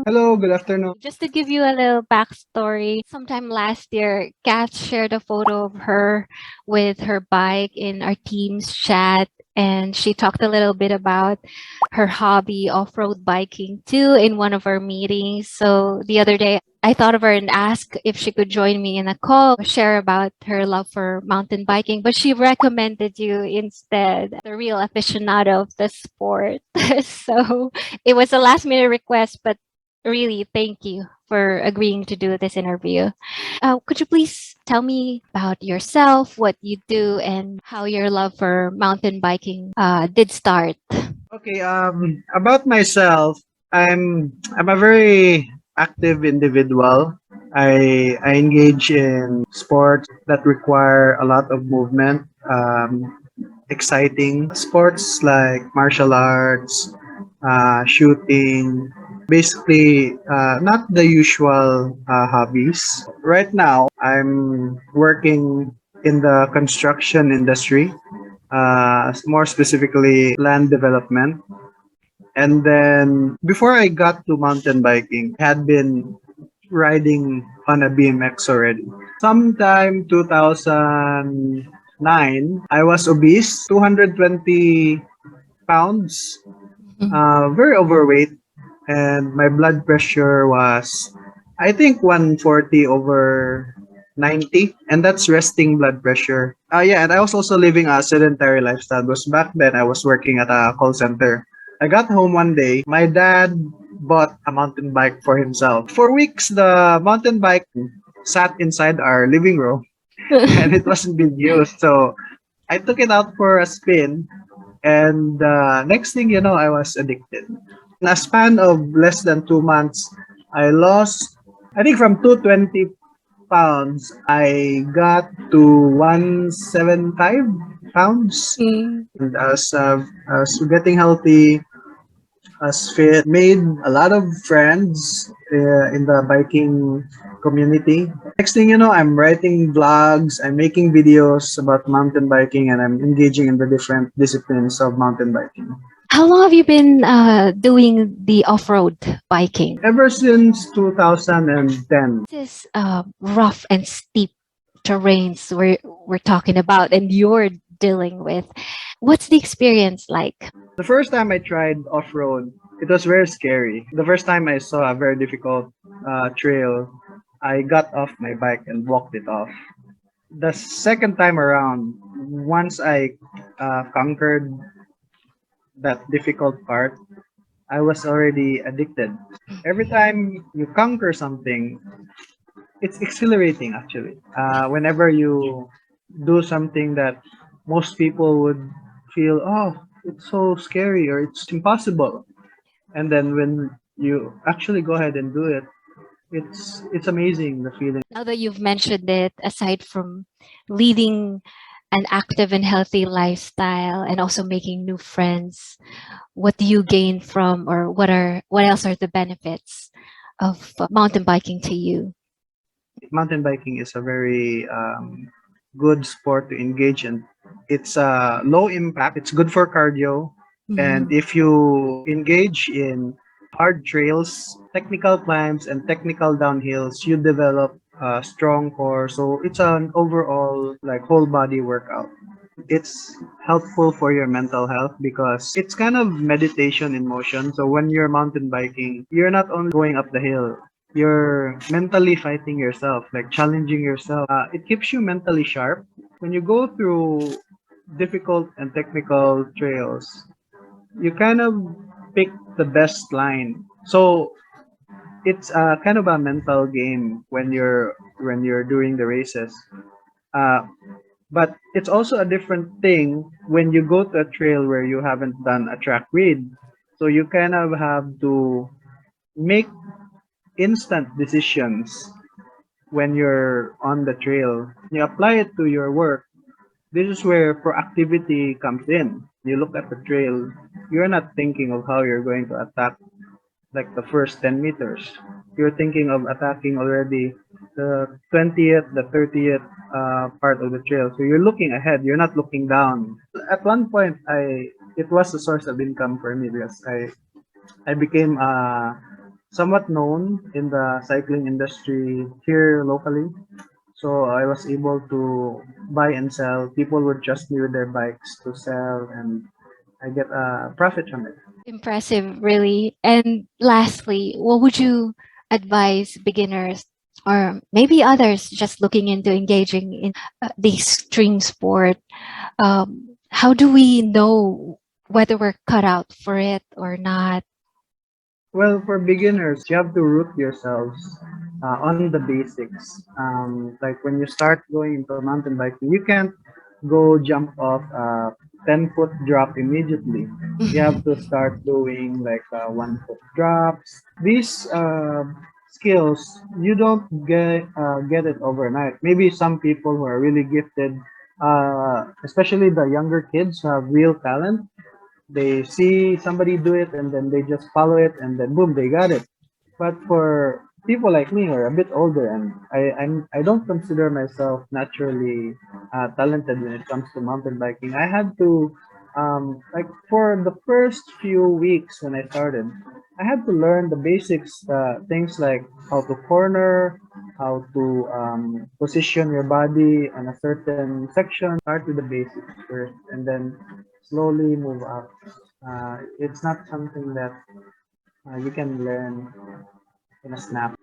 Hello, good afternoon. Just to give you a little backstory, sometime last year, Kath shared a photo of her with her bike in our team's chat. And she talked a little bit about her hobby, off road biking, too, in one of our meetings. So the other day, I thought of her and asked if she could join me in a call, share about her love for mountain biking. But she recommended you instead, the real aficionado of the sport. So it was a last minute request, but really, thank you for agreeing to do this interview. Could you please tell me about yourself, what you do, and how your love for mountain biking did start? Okay, about myself, I'm a very active individual. I engage in sports that require a lot of movement, exciting sports like martial arts, shooting, basically not the usual hobbies. Right now, I'm working in the construction industry, more specifically land development. And then before I got to mountain biking, I had been riding on a BMX already. Sometime 2009, I was obese, 220 pounds, Mhm. very overweight, and my blood pressure was, I think, 140 over 90, and that's resting blood pressure. Yeah, and I was also living a sedentary lifestyle because back then I was working at a call center. I got home one day. My dad bought a mountain bike for himself. For weeks, the mountain bike sat inside our living room and it wasn't being used. So I took it out for a spin, and next thing you know, I was addicted. In a span of less than 2 months, I lost, I think from 220 pounds, I got to 175 pounds. Mm. And as getting healthy, as fit, made a lot of friends in the biking community. Next thing you know, I'm writing vlogs, I'm making videos about mountain biking, and I'm engaging in the different disciplines of mountain biking. How long have you been doing the off road biking? Ever since 2010. This is rough and steep terrains we're talking about and you're dealing with. What's the experience like? The first time I tried off road, it was very scary. The first time I saw a very difficult trail, I got off my bike and walked it off. The second time around, once I conquered that difficult part, I was already addicted. Every time you conquer something, it's exhilarating actually. Whenever you do something that most people would feel, oh, it's so scary or it's impossible. And then when you actually go ahead and do it, it's amazing the feeling. Now that you've mentioned it, aside from leading an active and healthy lifestyle and also making new friends, what do you gain from, or what else are the benefits of mountain biking to you? Mountain biking is a very good sport to engage in. It's low impact. It's good for cardio. And Mhm. if you engage in hard trails, technical climbs, and technical downhills, you develop a strong core. So it's an overall like whole body workout. It's helpful for your mental health because it's kind of meditation in motion. So when you're mountain biking, you're not only going up the hill, you're mentally fighting yourself, like challenging yourself. It keeps you mentally sharp. When you go through difficult and technical trails, you kind of pick the best line. So it's kind of a mental game when you're doing the races. Uh, but it's also a different thing when you go to a trail where you haven't done a track read. So you kind of have to make instant decisions when you're on the trail. You apply it to your work. This is where proactivity comes in. You look at the trail, you're not thinking of how you're going to attack like the first 10 meters. You're thinking of attacking already the 20th, the 30th part of the trail. So you're looking ahead. You're not looking down. At one point, it was a source of income for me because I became a somewhat known in the cycling industry here locally. So I was able to buy and sell. People would trust me with their bikes to sell, and I get a profit from it. Impressive, really. And lastly, what would you advise beginners or maybe others just looking into engaging in the extreme sport? How do we know whether we're cut out for it or not? Well, for beginners, you have to root yourselves on the basics. Like when you start going into mountain biking, you can't go jump off a 10-foot drop immediately. You have to start doing like 1-foot drops. These skills, you don't get it overnight. Maybe some people who are really gifted, especially the younger kids who have real talent, they see somebody do it and then they just follow it and then boom, they got it. But for people like me who are a bit older, and I don't consider myself naturally talented when it comes to mountain biking. I had to like for the first few weeks when I started, I had to learn the basics, things like how to corner, how to position your body on a certain section. Start with the basics first, and then slowly move up. It's not something that you can learn in a snap.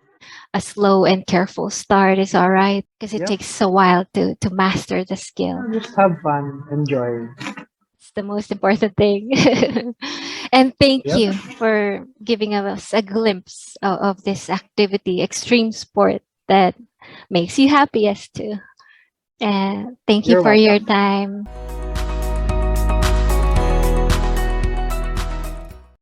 A slow and careful start is all right because it Yep. takes a while to master the skill. Just have fun, enjoy. It's the most important thing. And thank Yep. you for giving us a glimpse of this activity, extreme sport that makes you happiest too. And thank you You're for your welcome. time.